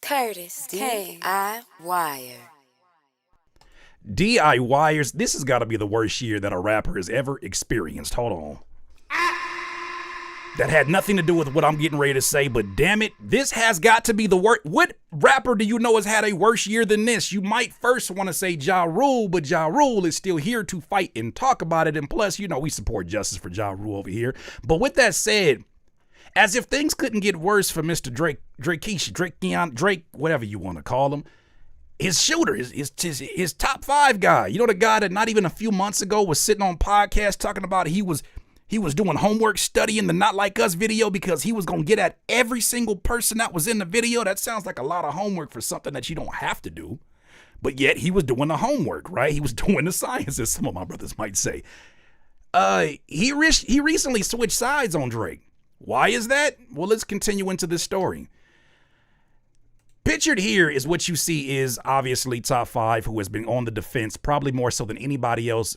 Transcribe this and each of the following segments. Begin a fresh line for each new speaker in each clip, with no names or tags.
Curtis DI Wire.
DIYers, this has got to be the worst year that a rapper has ever experienced. Hold on. That had nothing to do with what I'm getting ready to say, but damn it, this has got to be the worst. What rapper do you know has had a worse year than this? You might first want to say Ja Rule, but Ja Rule is still here to fight and talk about it. And plus, you know, we support justice for Ja Rule over here. But with that said, as if things couldn't get worse for Mr. Drake, whatever you want to call him, his shooter, his top five guy, you know, the guy that not even a few months ago was sitting on podcast talking about he was doing homework studying the Not Like Us video because he was going to get at every single person that was in the video. That sounds like a lot of homework for something that you don't have to do. But yet he was doing the homework, right? He was doing the science, as some of my brothers might say. He recently switched sides on Drake. Why is that? Well, let's continue into this story. Pictured here is what you see is obviously Top 5, who has been on the defense probably more so than anybody else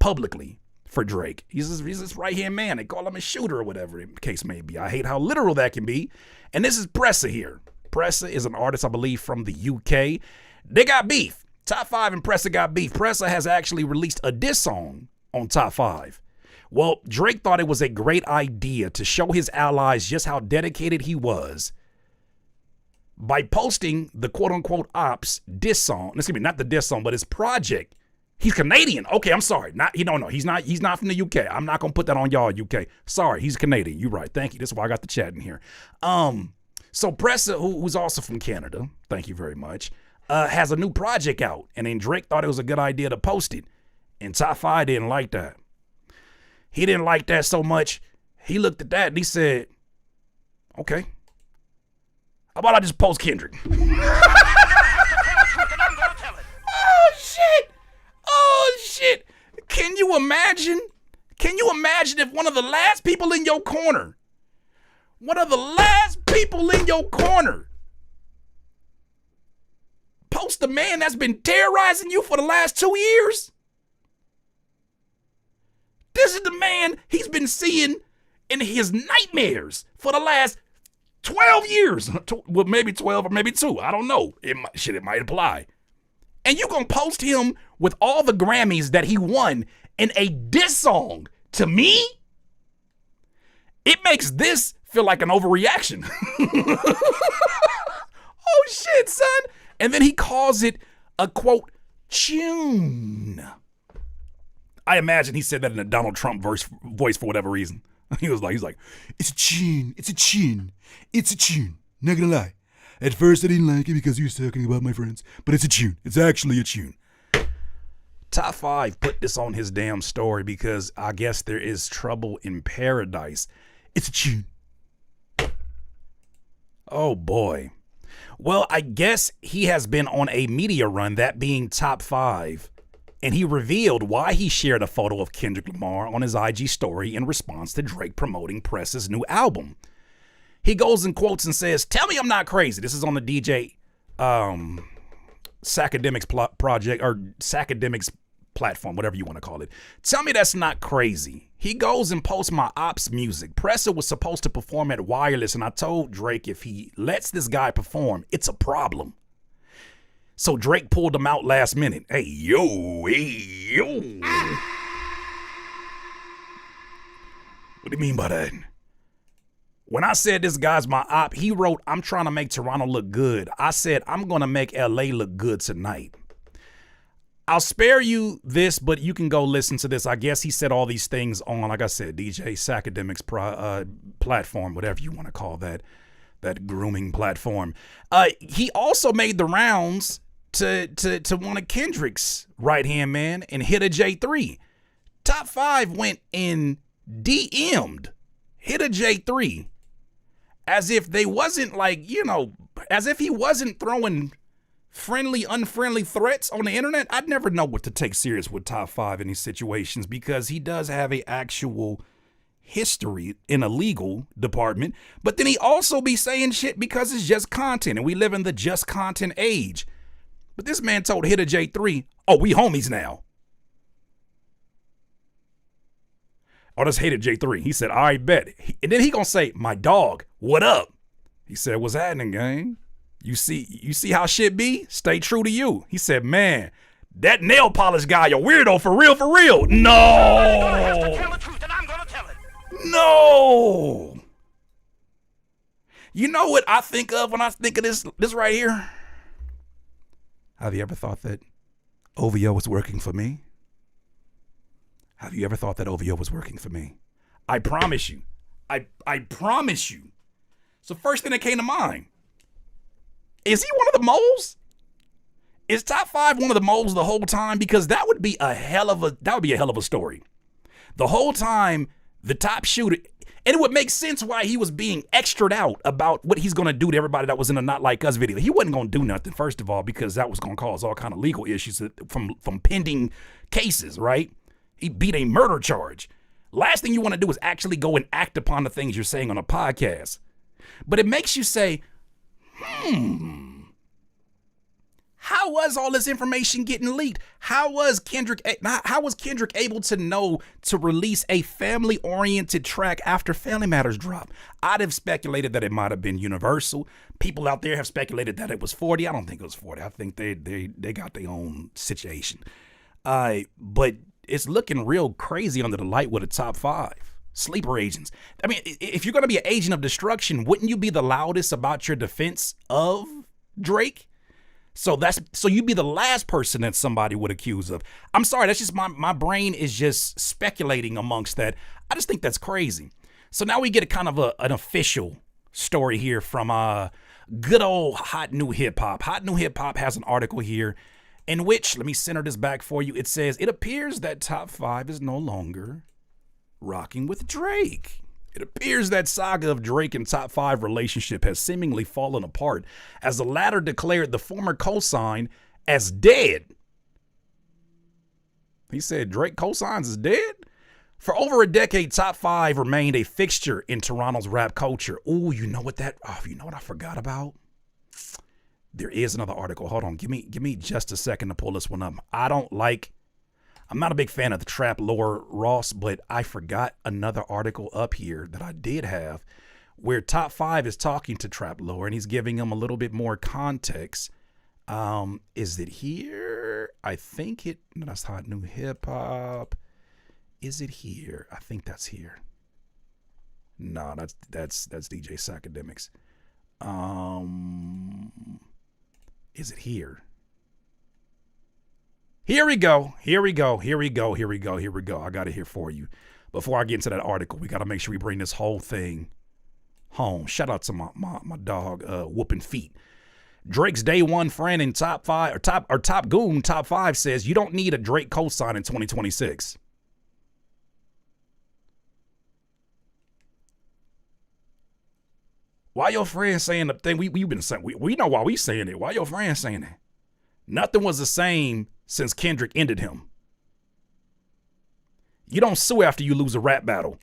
publicly for Drake. He's this right-hand man. They call him a shooter or whatever the case may be. I hate how literal that can be. And this is Pressa here. Pressa is an artist, I believe, from the UK. They got beef. Top 5 and Pressa got beef. Pressa has actually released a diss song on Top 5. Well, Drake thought it was a great idea to show his allies just how dedicated he was by posting the quote-unquote ops diss song. Excuse me, not the diss song, but his project. He's Canadian. Okay, I'm sorry. He's not from the UK. I'm not gonna put that on y'all, UK. Sorry, he's Canadian. You're right. Thank you. This is why I got the chat in here. So Pressa, who's also from Canada, thank you very much, has a new project out, and then Drake thought it was a good idea to post it, and Top 5 didn't like that. He didn't like that so much. He looked at that and he said, "Okay, how about I just post Kendrick?" Oh shit. Can you imagine if one of the last people in your corner post the man that's been terrorizing you for the last 2 years? This is the man he's been seeing in his nightmares for the last 12 years. Well, maybe 12 or maybe 2. I don't know. It might apply. And you gonna post him with all the Grammys that he won in a diss song to me? It makes this feel like an overreaction. Oh shit, son. And then he calls it a quote tune. I imagine he said that in a Donald Trump voice for whatever reason. He's like, it's a tune. Not gonna lie. At first I didn't like it because he was talking about my friends, but it's a tune. It's actually a tune. Top 5 put this on his damn story because I guess there is trouble in paradise. It's a tune. Oh boy. Well, I guess he has been on a media run, that being Top 5. And he revealed why he shared a photo of Kendrick Lamar on his IG story in response to Drake promoting Pressa's new album. He goes and quotes and says, "Tell me I'm not crazy." This is on the DJ Sacademics project or Sacademics platform, whatever you want to call it. "Tell me that's not crazy." He goes and posts my ops music. Pressa was supposed to perform at Wireless, and I told Drake if he lets this guy perform, it's a problem. So Drake pulled him out last minute. Hey, yo. What do you mean by that? When I said this guy's my op, he wrote, "I'm trying to make Toronto look good." I said, "I'm going to make LA look good tonight." I'll spare you this, but you can go listen to this. I guess he said all these things on, like I said, DJ Sacademics platform, whatever you want to call that grooming platform. He also made the rounds to one of Kendrick's right-hand man and hit a J3. Top 5 went and DM'd hit a J3 as if they wasn't as if he wasn't throwing friendly, unfriendly threats on the internet. I'd never know what to take serious with Top 5 in these situations because he does have a actual history in a legal department, but then he also be saying shit because it's just content and we live in the just content age. But this man told Hit a J3, "Oh, we homies now." Oh, that's Hated J3. He said, "I bet." And then he gonna say, "My dog, what up?" He said, "What's happening, gang?" You see how shit be? Stay true to you. He said, man, that nail polish guy, a weirdo, for real, for real. No.
I'm gonna have to tell the truth, and I'm gonna tell it.
No. You know what I think of when I think of this right here? Have you ever thought that OVO was working for me? Have you ever thought that OVO was working for me? I promise you. I promise you. It's the first thing that came to mind. Is he one of the moles? Is Top 5 one of the moles the whole time? Because that would be a hell of a story. The whole time, the top shooter, and it would make sense why he was being extra'd out about what he's gonna do to everybody that was in a Not Like Us video. He wasn't gonna do nothing, first of all, because that was gonna cause all kind of legal issues from pending cases, right? He beat a murder charge. Last thing you want to do is actually go and act upon the things you're saying on a podcast. But it makes you say, how was all this information getting leaked? How was Kendrick able to know to release a family-oriented track after Family Matters dropped? I'd have speculated that it might have been Universal. People out there have speculated that it was 40. I don't think it was 40. I think they got their own situation. But it's looking real crazy under the light with a Top 5. Sleeper agents. I mean, if you're going to be an agent of destruction, wouldn't you be the loudest about your defense of Drake? So you'd be the last person that somebody would accuse of. I'm sorry, that's just my brain is just speculating amongst that. I just think that's crazy. So now we get a kind of an official story here from good old Hot New Hip Hop. Hot New Hip Hop has an article here in which, let me center this back for you. It says, it appears that Top 5 is no longer rocking with Drake. It appears that saga of Drake and Top 5 relationship has seemingly fallen apart as the latter declared the former cosign as dead. He said Drake cosigns is dead? For over a decade, Top 5 remained a fixture in Toronto's rap culture. Ooh, you know what I forgot about? There is another article. Hold on, give me just a second to pull this one up. I'm not a big fan of the trap lore, Ross, but I forgot another article up here that I did have where Top 5 is talking to trap lore and he's giving him a little bit more context. Is it here? I think that's Hot New Hip Hop. Is it here? I think that's here. No, that's DJ Sacademics. Is it here? Here we go. I got it here for you. Before I get into that article, we got to make sure we bring this whole thing home. Shout out to my dog, Whooping Feet. Drake's day one friend in Top 5 or Top Goon Top 5 says you don't need a Drake cosign in 2026. Why your friend saying the thing we've been saying? We know why we saying it. Why your friend saying it? Nothing was the same since Kendrick ended him. You don't sue after you lose a rap battle.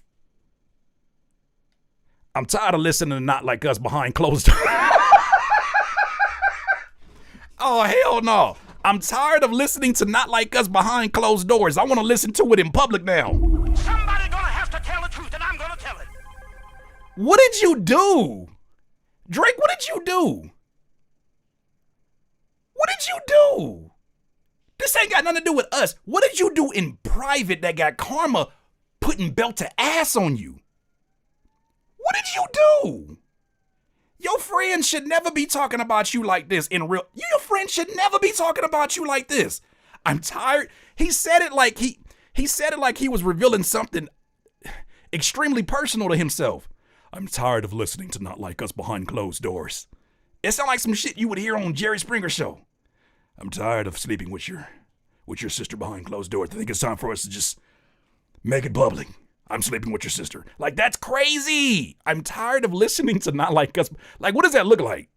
I'm tired of listening to Not Like Us behind closed doors. Oh, hell no. I'm tired of listening to Not Like Us behind closed doors. I want to listen to it in public now.
Somebody gonna have to tell the truth, and I'm gonna tell it.
What did you do? Drake, what did you do? What did you do? This ain't got nothing to do with us. What did you do in private that got karma putting belt to ass on you? What did you do? Your friend should never be talking about you like this in real. Your friend should never be talking about you like this. I'm tired. He said it like he was revealing something extremely personal to himself. I'm tired of listening to Not Like Us behind closed doors. It sounds like some shit you would hear on Jerry Springer show. I'm tired of sleeping with your sister behind closed doors. I think it's time for us to just make it public. I'm sleeping with your sister. Like, that's crazy. I'm tired of listening to Not Like Us. Like, what does that look like?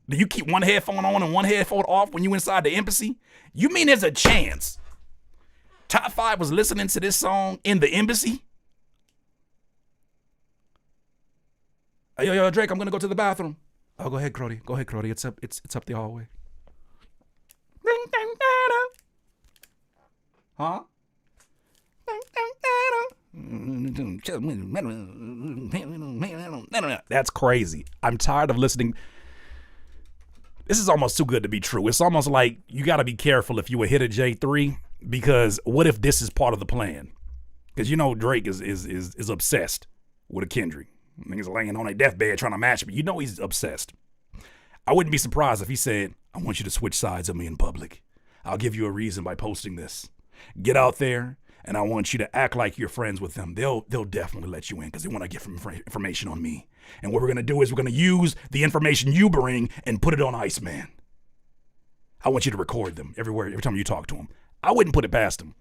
Do you keep one headphone on and one headphone off when you inside the embassy? You mean there's a chance Top 5 was listening to this song in the embassy? Hey, yo, Drake, I'm going to go to the bathroom. Oh, go ahead, Crody. It's up the hallway. Huh? That's crazy. I'm tired of listening. This is almost too good to be true. It's almost like you got to be careful if you a hit a J3, because what if this is part of the plan? Because you know Drake is obsessed with a Kendrick. Niggas laying on a deathbed trying to match him. You know he's obsessed. I wouldn't be surprised if he said, I want you to switch sides of me in public. I'll give you a reason by posting this. Get out there, and I want you to act like you're friends with them. They'll definitely let you in because they want to get information on me. And what we're going to do is we're going to use the information you bring and put it on Iceman. I want you to record them every time you talk to him. I wouldn't put it past him.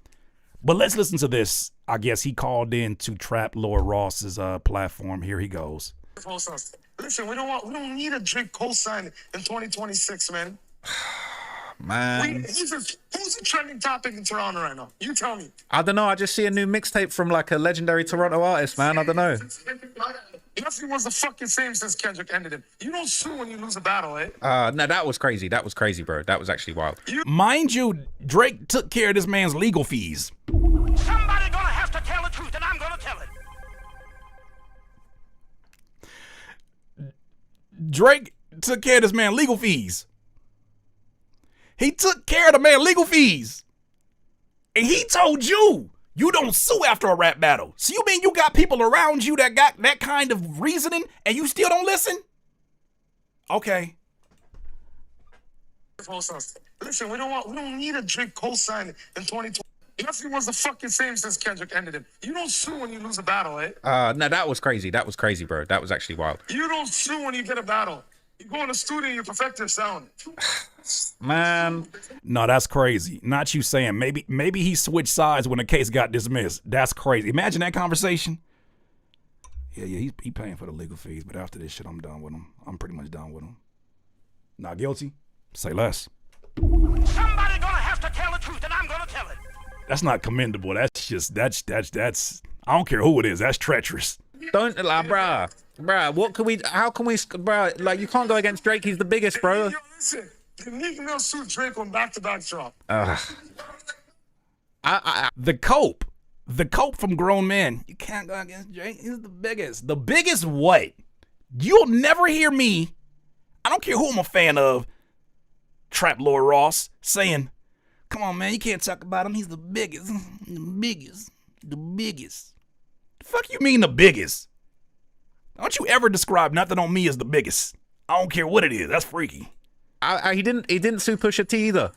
But let's listen to this. I guess he called in to Trap Lord Ross's platform. Here he goes.
Listen, we don't need a Drake cosign in 2026, man.
Man.
Who's the trending topic in Toronto right now? You tell me.
I don't know. I just see a new mixtape from like a legendary Toronto artist, man. I don't know.
Nothing was the fucking same since Kendrick ended it. You don't sue when you lose a battle, eh?
No, that was crazy. That was crazy, bro. That was actually wild.
Mind you, Drake took care of this man's legal fees.
Somebody gonna have to tell the truth, and I'm gonna tell it.
Drake took care of this man's legal fees. He took care of the man's legal fees. And he told you don't sue after a rap battle. So you mean you got people around you that got that kind of reasoning and you still don't listen? Okay.
Listen, we don't need a Drake cosign in 2020. Nothing was the fucking same since Kendrick ended it. You don't sue when you lose a battle, eh?
No, that was crazy. That was crazy, bro. That was actually wild.
You don't sue when you get a battle. You go in the studio, you perfect your sound.
Man.
No, that's crazy. Not you saying maybe he switched sides when the case got dismissed. That's crazy. Imagine that conversation. Yeah, he paying for the legal fees, but after this shit, I'm done with him. I'm pretty much done with him. Not guilty? Say less.
Somebody gonna have to tell the truth, and I'm gonna tell it.
That's not commendable. That's I don't care who it is. That's treacherous.
Don't, like, bruh, how can we, bruh, like, you can't go against Drake. He's the biggest, bro.
Yo, listen, the Meek Mill sued Drake on back-to-back drop.
The cope from Grown Men. You can't go against Drake. He's the biggest. The biggest what? You'll never hear me. I don't care who I'm a fan of. Trap Lord Ross saying, come on, man, you can't talk about him. He's the biggest. The biggest. The biggest. The fuck you mean the biggest? Don't you ever describe nothing on me as the biggest. I don't care what it is. That's freaky.
He didn't sue Pusha T either.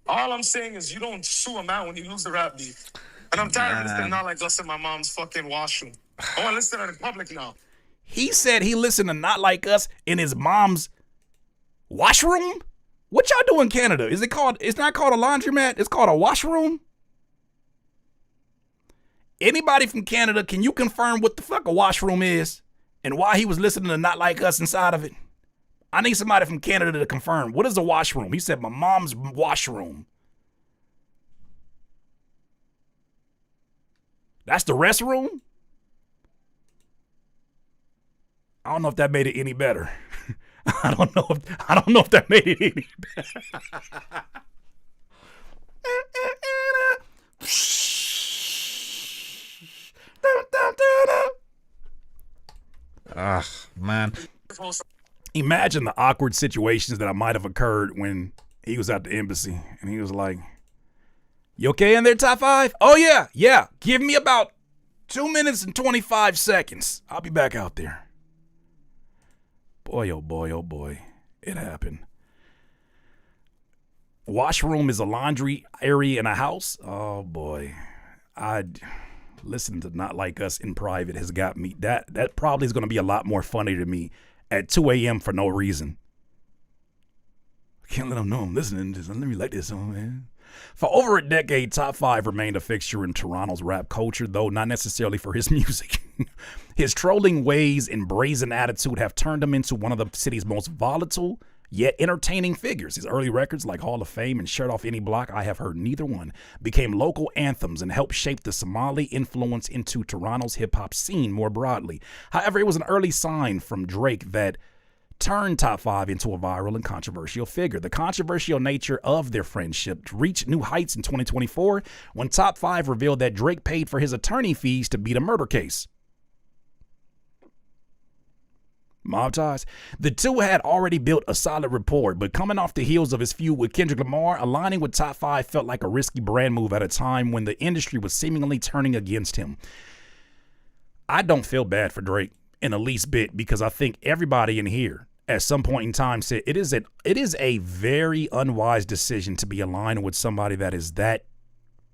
All I'm saying is you don't sue a man when you lose the rap beef. And I'm tired of listening not like us in my mom's fucking washroom. I want to listen in public now.
He said he listened to Not Like Us in his mom's washroom? What y'all do in Canada? It's not called a laundromat, it's called a washroom? Anybody from Canada, can you confirm what the fuck a washroom is and why he was listening to Not Like Us inside of it? I need somebody from Canada to confirm. What is a washroom? He said my mom's washroom. That's the restroom? I don't know if that made it any better. I don't know if that made it any better.
Man.
Imagine the awkward situations that might have occurred when he was at the embassy and he was like, you okay in there, Top 5? Oh, yeah. Give me about 2 minutes and 25 seconds. I'll be back out there. Boy, oh boy. It happened. Washroom is a laundry area in a house? Oh, boy. Listening to Not Like Us in private has got me. That probably is going to be a lot more funny to me at 2 a.m. for no reason. I can't let them know I'm listening to this. Let me like this song, man. For over a decade, Top 5 remained a fixture in Toronto's rap culture, though not necessarily for his music. His trolling ways and brazen attitude have turned him into one of the city's most volatile yet entertaining figures. His early records like Hall of Fame and Shirt Off Any Block, I have heard neither one, became local anthems and helped shape the Somali influence into Toronto's hip-hop scene more broadly. However, it was an early sign from Drake that turned Top 5 into a viral and controversial figure. The controversial nature of their friendship reached new heights in 2024 when Top 5 revealed that Drake paid for his attorney fees to beat a murder case. Mob ties. The two had already built a solid rapport, but coming off the heels of his feud with Kendrick Lamar, aligning with Top 5 felt like a risky brand move at a time when the industry was seemingly turning against him. I don't feel bad for Drake in the least bit, because I think everybody in here at some point in time said it is a very unwise decision to be aligned with somebody that is that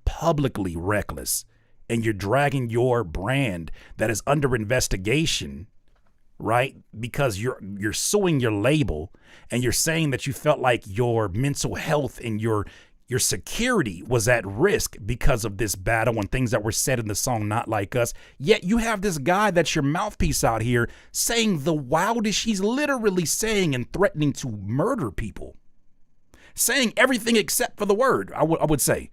publicly reckless, and you're dragging your brand that is under investigation, right? Because you're suing your label, and you're saying that you felt like your mental health and your security was at risk because of this battle and things that were said in the song Not Like Us. Yet you have this guy that's your mouthpiece out here saying the wildest. He's literally saying and threatening to murder people, saying everything except for the word, I would say.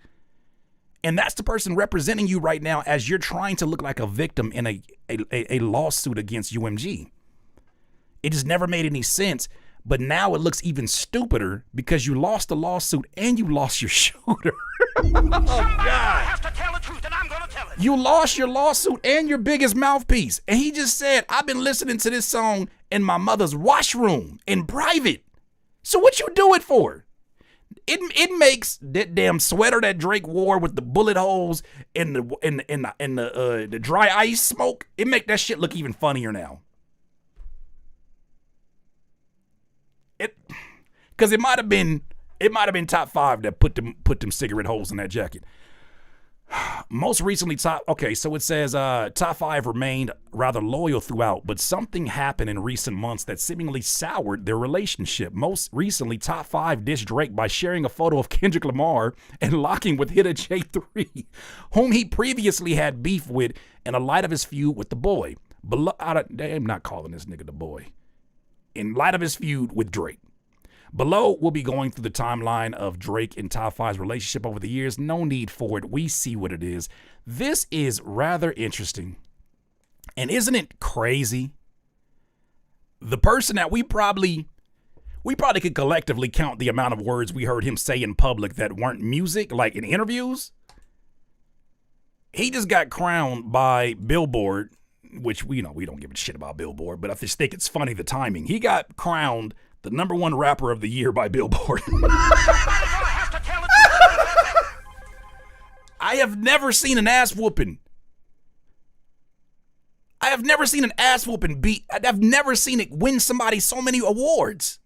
And that's the person representing you right now as you're trying to look like a victim in a lawsuit against UMG. It just never made any sense. But now it looks even stupider because you lost the lawsuit and you lost your shooter.
Have to tell the truth, and I'm gonna tell it.
You lost your lawsuit and your biggest mouthpiece. And he just said, I've been listening to this song in my mother's washroom in private. So what you do it for? It makes that damn sweater that Drake wore with the bullet holes and the dry ice smoke. It make that shit look even funnier now. Because it might have been Top 5 that put them cigarette holes in that jacket. Most recently, so it says Top 5 remained rather loyal throughout, but something happened in recent months that seemingly soured their relationship. Most recently, Top 5 dissed Drake by sharing a photo of Kendrick Lamar and locking with Hitter J3, whom he previously had beef with in the light of his feud with the boy. I'm not calling this nigga the boy. In light of his feud with Drake. Below, we'll be going through the timeline of Drake and Top 5's relationship over the years. No need for it. We see what it is. This is rather interesting. And isn't it crazy? The person that we probably could collectively count the amount of words we heard him say in public that weren't music, like in interviews. He just got crowned by Billboard, which we don't give a shit about Billboard, but I just think it's funny the timing. He got crowned the #1 rapper of the year by Billboard. I have never seen an ass whooping. I've never seen it win somebody so many awards.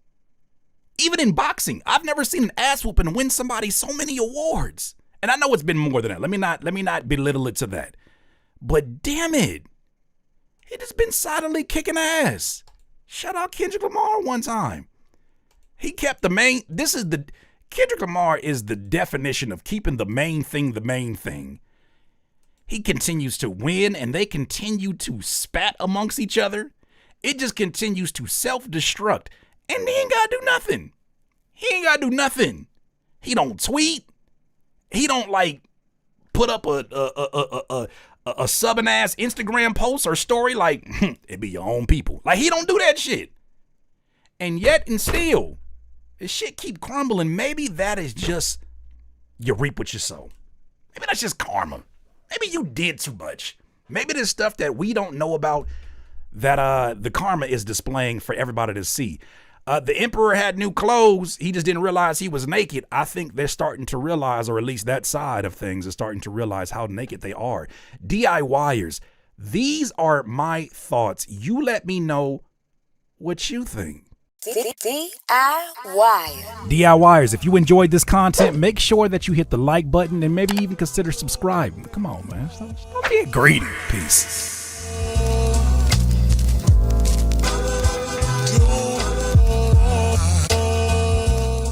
Even in boxing, I've never seen an ass whooping win somebody so many awards. And I know it's been more than that. Let me not belittle it to that. But damn it. It has been solidly kicking ass. Shout out Kendrick Lamar one time. He kept the main. Kendrick Lamar is the definition of keeping the main thing. He continues to win, and they continue to spat amongst each other. It just continues to self-destruct, and he ain't got to do nothing. He don't tweet. He don't put up a subbing ass Instagram post or story like it be your own people. Like, he don't do that shit. And yet and still, this shit keep crumbling. Maybe that is just you reap what you sow. Maybe that's just karma. Maybe you did too much. Maybe there's stuff that we don't know about that the karma is displaying for everybody to see. The emperor had new clothes. He just didn't realize he was naked. I think they're starting to realize, or at least that side of things is starting to realize how naked they are. DIYers, these are my thoughts. You let me know what you think. DIYers, if you enjoyed this content, make sure that you hit the like button and maybe even consider subscribing. Come on, man. Stop being greedy. Peace.